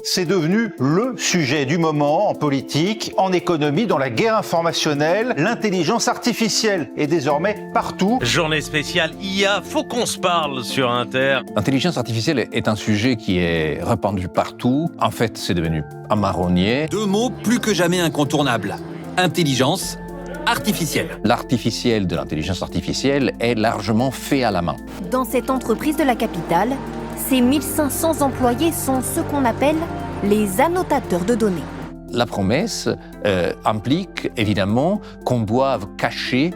C'est devenu le sujet du moment en politique, en économie, dans la guerre informationnelle. L'intelligence artificielle est désormais partout. Journée spéciale IA, faut qu'on se parle sur Inter. L'intelligence artificielle est un sujet qui est répandu partout. En fait, c'est devenu un marronnier. Deux mots plus que jamais incontournables. Intelligence artificielle. L'artificiel de l'intelligence artificielle est largement fait à la main. Dans cette entreprise de la capitale, ces 1500 employés sont ce qu'on appelle les annotateurs de données. La promesse implique évidemment qu'on doive cacher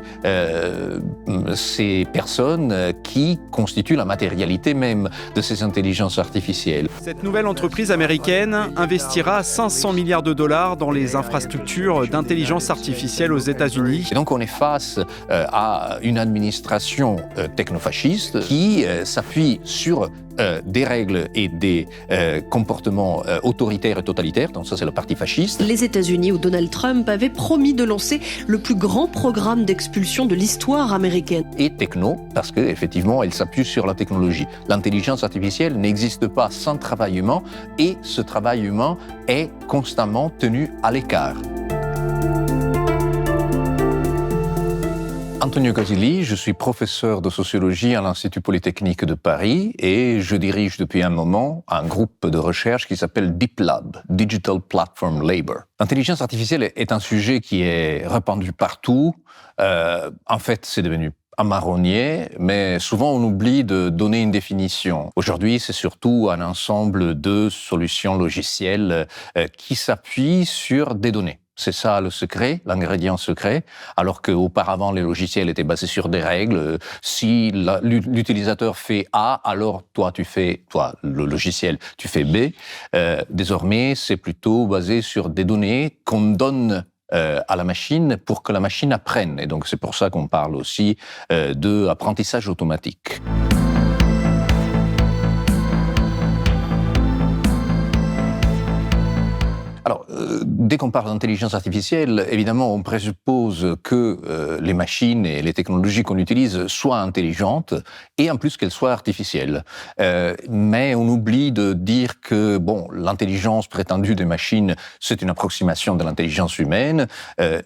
ces personnes qui constituent la matérialité même de ces intelligences artificielles. Cette nouvelle entreprise américaine investira 500 milliards de dollars dans les infrastructures d'intelligence artificielle aux États-Unis. Et donc on est face à une administration technofasciste qui s'appuie sur des règles et des comportements autoritaires et totalitaires, donc ça c'est le parti fasciste. Les États-Unis, où Donald Trump avait promis de lancer le plus grand programme d'expulsion de l'histoire américaine. Et techno, parce qu'effectivement elle s'appuie sur la technologie. L'intelligence artificielle n'existe pas sans travail humain, et ce travail humain est constamment tenu à l'écart. Antonio Casilli, je suis professeur de sociologie à l'Institut Polytechnique de Paris et je dirige depuis un moment un groupe de recherche qui s'appelle DeepLab, Digital Platform Labor. L'intelligence artificielle est un sujet qui est répandu partout. En fait, c'est devenu un marronnier, mais souvent on oublie de donner une définition. Aujourd'hui, c'est surtout un ensemble de solutions logicielles qui s'appuient sur des données. C'est ça le secret, l'ingrédient secret, alors qu'auparavant les logiciels étaient basés sur des règles. Si l'utilisateur fait A, alors toi, le logiciel, tu fais B. Désormais, c'est plutôt basé sur des données qu'on donne à la machine pour que la machine apprenne. Et donc c'est pour ça qu'on parle aussi d'apprentissage automatique. Alors, dès qu'on parle d'intelligence artificielle, évidemment, on présuppose que les machines et les technologies qu'on utilise soient intelligentes et en plus qu'elles soient artificielles. Mais on oublie de dire que, l'intelligence prétendue des machines, c'est une approximation de l'intelligence humaine.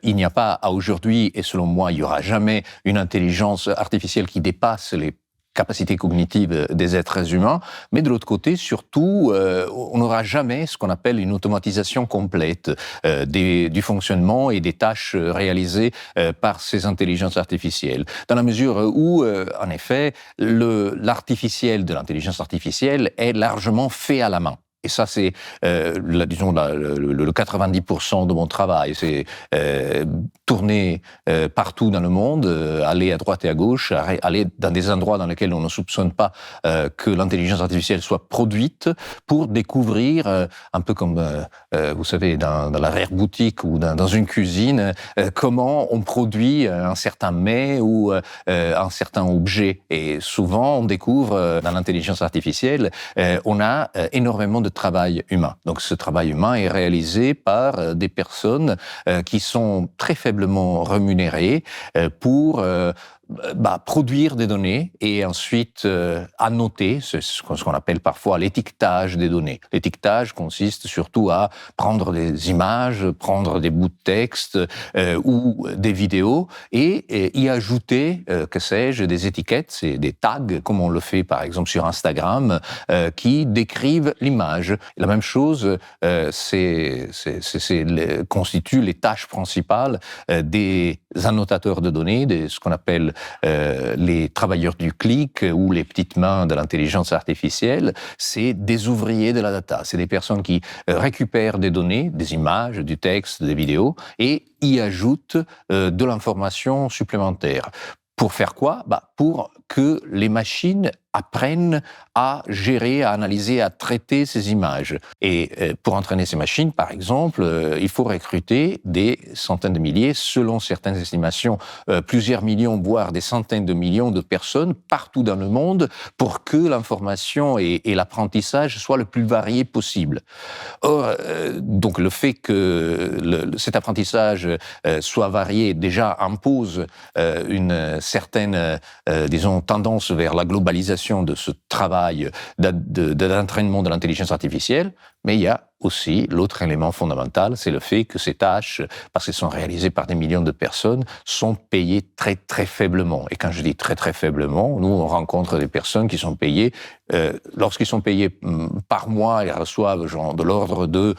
Il n'y a pas, à aujourd'hui, et selon moi, il n'y aura jamais une intelligence artificielle qui dépasse les capacités cognitives des êtres humains, mais de l'autre côté, surtout, on n'aura jamais ce qu'on appelle une automatisation complète du fonctionnement et des tâches réalisées par ces intelligences artificielles. Dans la mesure où, en effet, l'artificiel de l'intelligence artificielle est largement fait à la main. Et ça, c'est, le 90% de mon travail. C'est tourner partout dans le monde, aller à droite et à gauche, aller dans des endroits dans lesquels on ne soupçonne pas que l'intelligence artificielle soit produite, pour découvrir, un peu comme, vous savez, dans l'arrière-boutique ou dans une cuisine, comment on produit un certain mets ou un certain objet. Et souvent, on découvre dans l'intelligence artificielle, on a énormément de travail humain. Donc ce travail humain est réalisé par des personnes qui sont très faiblement rémunérées pour produire des données et ensuite annoter, ce qu'on appelle parfois l'étiquetage des données. L'étiquetage consiste surtout à prendre des images, prendre des bouts de texte ou des vidéos et y ajouter, que sais-je, des étiquettes, c'est des tags, comme on le fait par exemple sur Instagram, qui décrivent l'image. La même chose, constitue les tâches principales des annotateurs de données, ce qu'on appelle les travailleurs du clic ou les petites mains de l'intelligence artificielle. C'est des ouvriers de la data. C'est des personnes qui récupèrent des données, des images, du texte, des vidéos, et y ajoutent de l'information supplémentaire. Pour faire quoi ? Pour que les machines apprennent à gérer, à analyser, à traiter ces images. Et pour entraîner ces machines, par exemple, il faut recruter des centaines de milliers, selon certaines estimations, plusieurs millions, voire des centaines de millions de personnes partout dans le monde pour que l'information et l'apprentissage soient le plus variés possible. Or, donc le fait que cet apprentissage soit varié déjà impose une certaine, tendance vers la globalisation de ce travail d'entraînement de l'intelligence artificielle, mais il y a aussi, l'autre élément fondamental, c'est le fait que ces tâches, parce qu'elles sont réalisées par des millions de personnes, sont payées très très faiblement. Et quand je dis très très faiblement, nous on rencontre des personnes qui sont payées, lorsqu'ils sont payés par mois, ils reçoivent genre de l'ordre de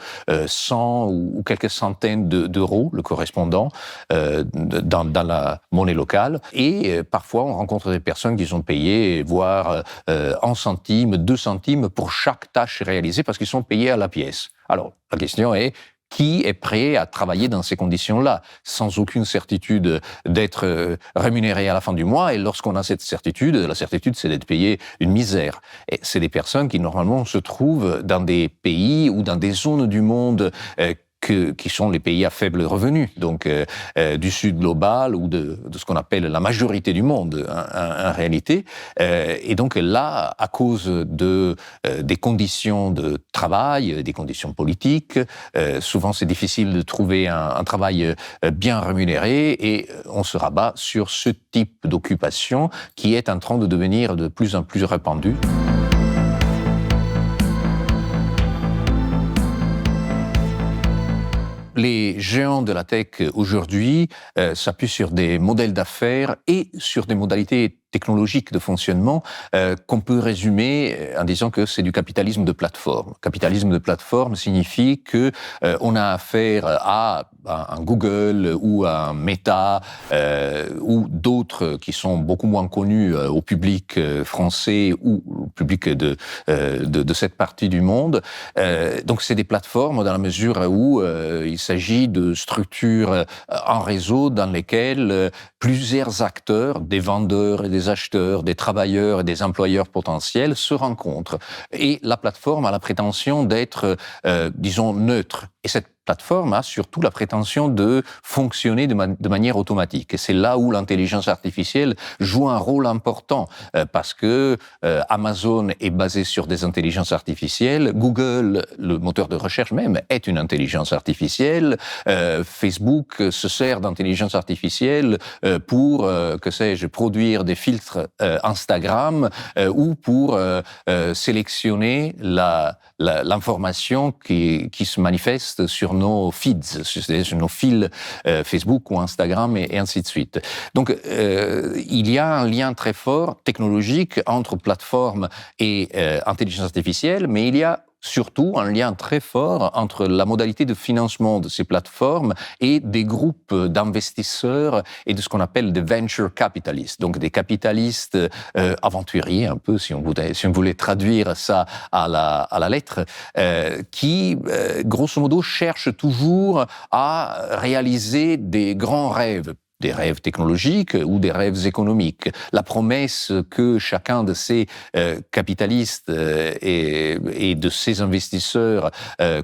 100 ou quelques centaines d'euros, le correspondant, dans la monnaie locale. Et parfois on rencontre des personnes qui sont payées, voire 1 centime, 2 centimes pour chaque tâche réalisée, parce qu'ils sont payés à la pièce. Alors, la question est, qui est prêt à travailler dans ces conditions-là, sans aucune certitude d'être rémunéré à la fin du mois? Et lorsqu'on a cette certitude, la certitude, c'est d'être payé une misère. Et c'est des personnes qui, normalement, se trouvent dans des pays ou dans des zones du monde qui sont les pays à faible revenu, donc du sud global ou de ce qu'on appelle la majorité du monde en réalité. Et donc là, à cause des conditions de travail, des conditions politiques, souvent c'est difficile de trouver un travail bien rémunéré et on se rabat sur ce type d'occupation qui est en train de devenir de plus en plus répandu. Les géants de la tech aujourd'hui s'appuient sur des modèles d'affaires et sur des modalités technologiques de fonctionnement qu'on peut résumer en disant que c'est du capitalisme de plateforme. Capitalisme de plateforme signifie que on a affaire à un Google ou à un Meta ou d'autres qui sont beaucoup moins connus au public français ou au public de cette partie du monde. Donc c'est des plateformes dans la mesure où il s'agit de structures en réseau dans lesquelles plusieurs acteurs, des vendeurs et des acheteurs, des travailleurs et des employeurs potentiels se rencontrent. Et la plateforme a la prétention d'être, disons, neutre. Et cette plateforme a surtout la prétention de fonctionner de manière automatique. Et c'est là où l'intelligence artificielle joue un rôle important, parce que Amazon est basé sur des intelligences artificielles, Google, le moteur de recherche même, est une intelligence artificielle, Facebook se sert d'intelligence artificielle pour, que sais-je, produire des filtres Instagram ou pour sélectionner l'information qui se manifeste sur nos feeds, sur nos fils Facebook ou Instagram et ainsi de suite. Donc, il y a un lien très fort technologique entre plateforme et intelligence artificielle, mais il y a surtout un lien très fort entre la modalité de financement de ces plateformes et des groupes d'investisseurs et de ce qu'on appelle des venture capitalistes, donc des capitalistes aventuriers, un peu, si on voulait traduire ça à la lettre, qui, grosso modo, cherchent toujours à réaliser des grands rêves, des rêves technologiques ou des rêves économiques. La promesse que chacun de ces capitalistes et de ces investisseurs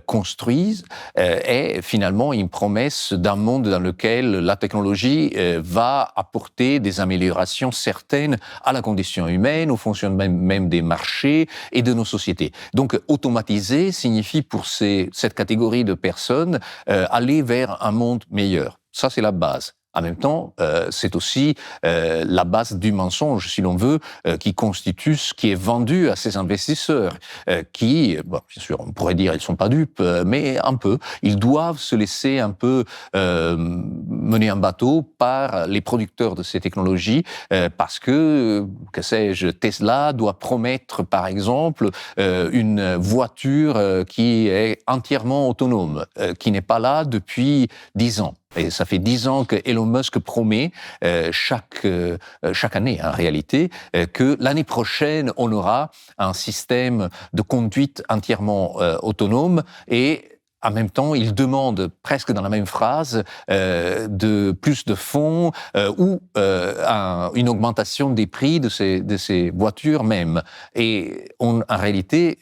construisent est finalement une promesse d'un monde dans lequel la technologie va apporter des améliorations certaines à la condition humaine, au fonctionnement même des marchés et de nos sociétés. Donc, automatiser signifie pour cette catégorie de personnes aller vers un monde meilleur. Ça, c'est la base. En même temps, c'est aussi la base du mensonge, si l'on veut, qui constitue ce qui est vendu à ces investisseurs, qui, bon, bien sûr, on pourrait dire ils sont pas dupes, mais un peu. Ils doivent se laisser un peu mener un bateau par les producteurs de ces technologies, parce que sais-je, Tesla doit promettre, par exemple, une voiture qui est entièrement autonome, qui n'est pas là depuis 10 ans. Et ça fait 10 ans que Elon Musk promet chaque année, en réalité, que l'année prochaine, on aura un système de conduite entièrement autonome et en même temps, il demande presque dans la même phrase de plus de fonds ou une augmentation des prix de ces voitures même. Et en réalité,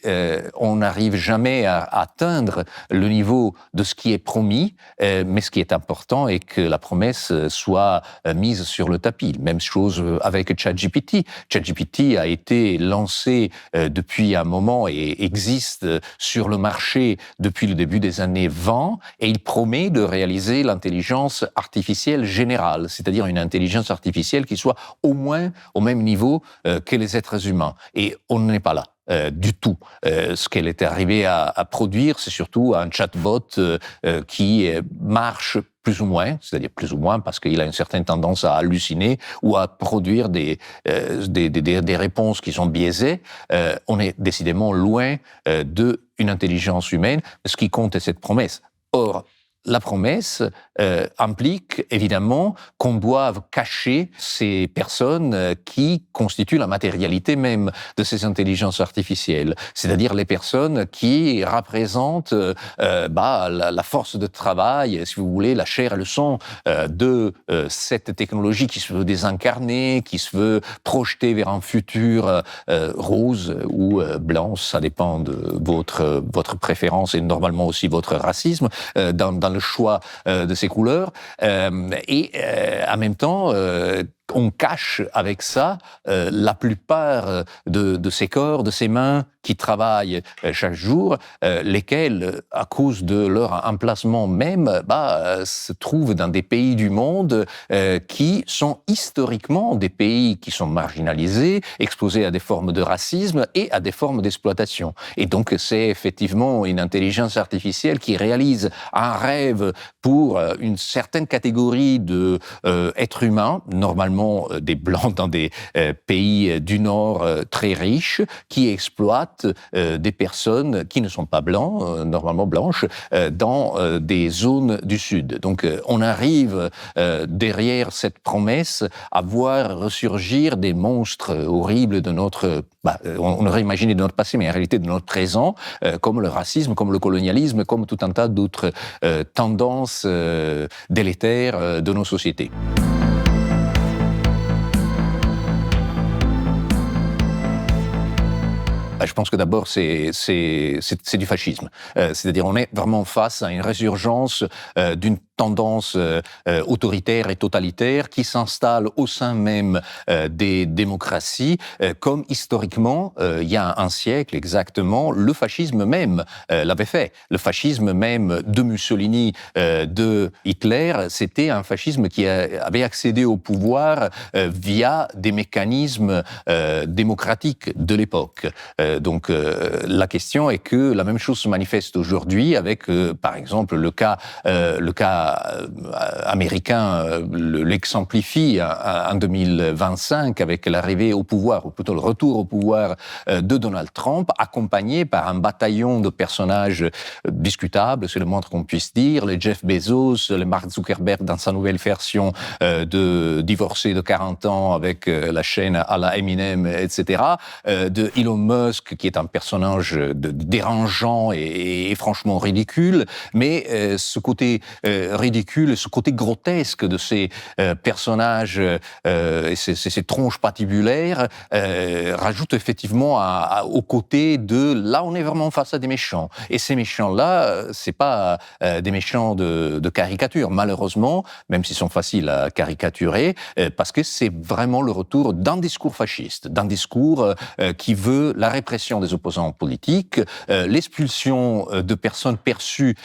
on n'arrive jamais à atteindre le niveau de ce qui est promis, mais ce qui est important est que la promesse soit mise sur le tapis. Même chose avec ChatGPT. ChatGPT a été lancé depuis un moment et existe sur le marché depuis le début des années 20 et il promet de réaliser l'intelligence artificielle générale, c'est-à-dire une intelligence artificielle qui soit au moins au même niveau que les êtres humains. Et on n'en est pas là. du tout. Ce qu'elle est arrivée à produire, c'est surtout un chatbot qui marche plus ou moins, c'est-à-dire plus ou moins parce qu'il a une certaine tendance à halluciner ou à produire des réponses qui sont biaisées. On est décidément loin d'une intelligence humaine. Ce qui compte est cette promesse. Or, la promesse implique évidemment qu'on doive cacher ces personnes qui constituent la matérialité même de ces intelligences artificielles, c'est-à-dire les personnes qui représentent la force de travail, si vous voulez, la chair et le sang de cette technologie qui se veut désincarner, qui se veut projeter vers un futur rose ou blanc, ça dépend de votre préférence et normalement aussi votre racisme, dans le choix de ces couleurs, et en même temps, on cache avec ça la plupart de ces corps, de ces mains qui travaillent chaque jour, lesquels, à cause de leur emplacement même, se trouvent dans des pays du monde qui sont historiquement des pays qui sont marginalisés, exposés à des formes de racisme et à des formes d'exploitation. Et donc, c'est effectivement une intelligence artificielle qui réalise un rêve pour une certaine catégorie d'êtres humains, normalement des Blancs dans des pays du Nord très riches, qui exploitent des personnes qui ne sont pas blancs, normalement blanches, dans des zones du Sud. Donc on arrive derrière cette promesse à voir ressurgir des monstres horribles de notre... on aurait imaginé de notre passé, mais en réalité de notre présent, comme le racisme, comme le colonialisme, comme tout un tas d'autres tendances délétères de nos sociétés. Je pense que d'abord, c'est du fascisme. C'est-à-dire, on est vraiment face à une résurgence d'une tendance autoritaire et totalitaire qui s'installe au sein même des démocraties, comme historiquement, il y a un siècle exactement, le fascisme même l'avait fait. Le fascisme même de Mussolini, de Hitler, c'était un fascisme qui avait accédé au pouvoir via des mécanismes démocratiques de l'époque. Donc la question est que la même chose se manifeste aujourd'hui avec, par exemple, le cas américain l'exemplifie en 2025 avec l'arrivée au pouvoir, ou plutôt le retour au pouvoir de Donald Trump, accompagné par un bataillon de personnages discutables, c'est le moins qu'on puisse dire, les Jeff Bezos, le Mark Zuckerberg dans sa nouvelle version de divorcé de 40 ans avec la chaîne à la Eminem, etc., de Elon Musk, qui est un personnage dérangeant et franchement ridicule, mais ce côté ridicule, ce côté grotesque de ces personnages et ces tronches patibulaires rajoute effectivement aux côtés de là on est vraiment face à des méchants. Et ces méchants-là, c'est pas des méchants de caricature, malheureusement, même s'ils sont faciles à caricaturer, parce que c'est vraiment le retour d'un discours fasciste, d'un discours qui veut la répression des opposants politiques, l'expulsion de personnes perçues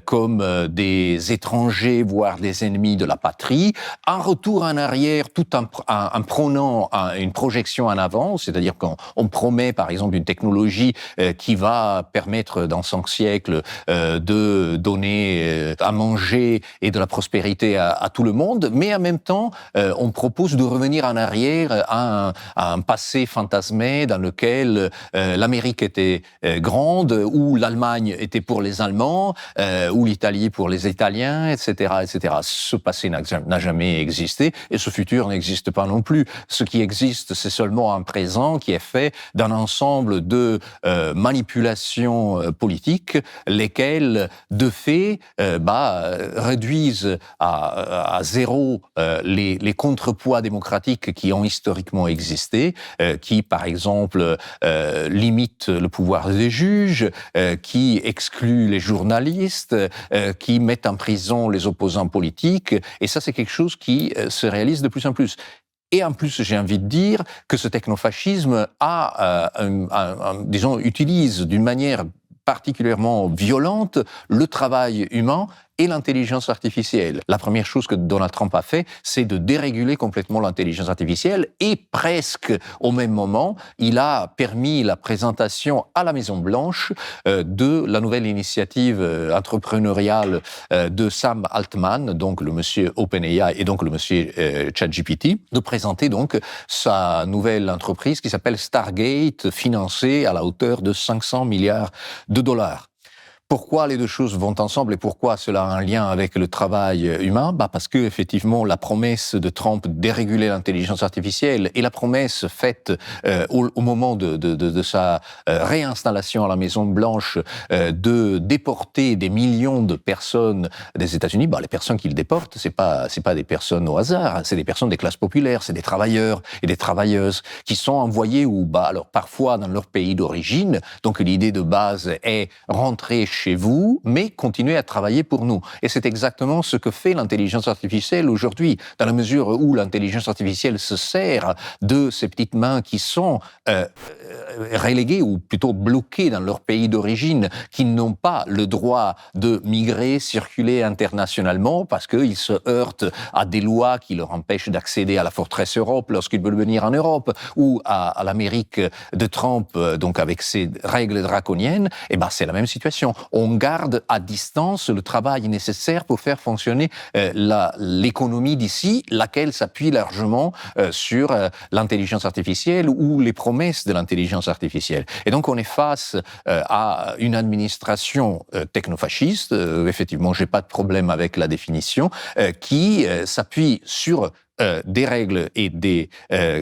comme des étrangers, voire des ennemis de la patrie, un retour en arrière tout en prônant une projection en avant, c'est-à-dire qu'on promet par exemple une technologie qui va permettre dans 5 siècles de donner à manger et de la prospérité à tout le monde, mais en même temps on propose de revenir en arrière à un passé fantasmé dans lequel l'Amérique était grande, où l'Allemagne était pour les Allemands, où l'Italie pour les Italiens, etc., etc. Ce passé n'a jamais existé et ce futur n'existe pas non plus. Ce qui existe, c'est seulement un présent qui est fait d'un ensemble de manipulations politiques, lesquelles, de fait, réduisent à zéro les contrepoids démocratiques qui ont historiquement existé, qui, par exemple, limitent le pouvoir des juges, qui excluent les journalistes, qui mettent en prison les opposants politiques. Et ça, c'est quelque chose qui se réalise de plus en plus. Et en plus, j'ai envie de dire que ce technofascisme utilise d'une manière particulièrement violente le travail humain et l'intelligence artificielle. La première chose que Donald Trump a fait, c'est de déréguler complètement l'intelligence artificielle et presque au même moment, il a permis la présentation à la Maison-Blanche de la nouvelle initiative entrepreneuriale de Sam Altman, donc le monsieur OpenAI et donc le monsieur ChatGPT, de présenter donc sa nouvelle entreprise qui s'appelle Stargate, financée à la hauteur de 500 milliards de dollars. Pourquoi les deux choses vont ensemble et pourquoi cela a un lien avec le travail humain ? Parce que effectivement la promesse de Trump de déréguler l'intelligence artificielle et la promesse faite au moment de sa réinstallation à la Maison Blanche de déporter des millions de personnes des États-Unis. Les personnes qu'il déporte, c'est pas des personnes au hasard, c'est des personnes des classes populaires, c'est des travailleurs et des travailleuses qui sont envoyés alors parfois dans leur pays d'origine. Donc l'idée de base est rentrer chez vous, mais continuer à travailler pour nous. Et c'est exactement ce que fait l'intelligence artificielle aujourd'hui, dans la mesure où l'intelligence artificielle se sert de ces petites mains qui sont reléguées ou plutôt bloquées dans leur pays d'origine, qui n'ont pas le droit de migrer, circuler internationalement parce qu'ils se heurtent à des lois qui leur empêchent d'accéder à la forteresse Europe lorsqu'ils veulent venir en Europe ou à l'Amérique de Trump, donc avec ses règles draconiennes. C'est la même situation. On garde à distance le travail nécessaire pour faire fonctionner l'économie d'ici, laquelle s'appuie largement sur l'intelligence artificielle ou les promesses de l'intelligence artificielle. Et donc on est face à une administration technofasciste, effectivement j'ai pas de problème avec la définition, qui s'appuie sur des règles et des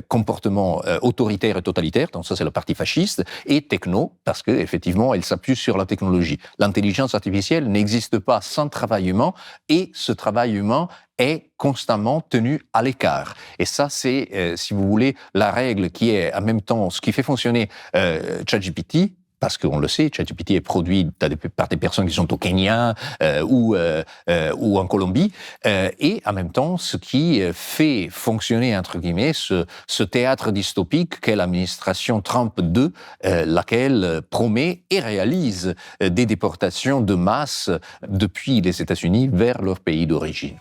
comportements autoritaires et totalitaires, donc ça c'est la partie fasciste, et techno, parce que effectivement elle s'appuie sur la technologie. L'intelligence artificielle n'existe pas sans travail humain, et ce travail humain est constamment tenu à l'écart. Et ça, c'est, si vous voulez, la règle qui est en même temps ce qui fait fonctionner ChatGPT, parce qu'on le sait, ChatGPT est produit par des personnes qui sont au Kenya ou en Colombie, et en même temps, ce qui fait fonctionner, entre guillemets, ce théâtre dystopique qu'est l'administration Trump 2, laquelle promet et réalise des déportations de masse depuis les États-Unis vers leur pays d'origine.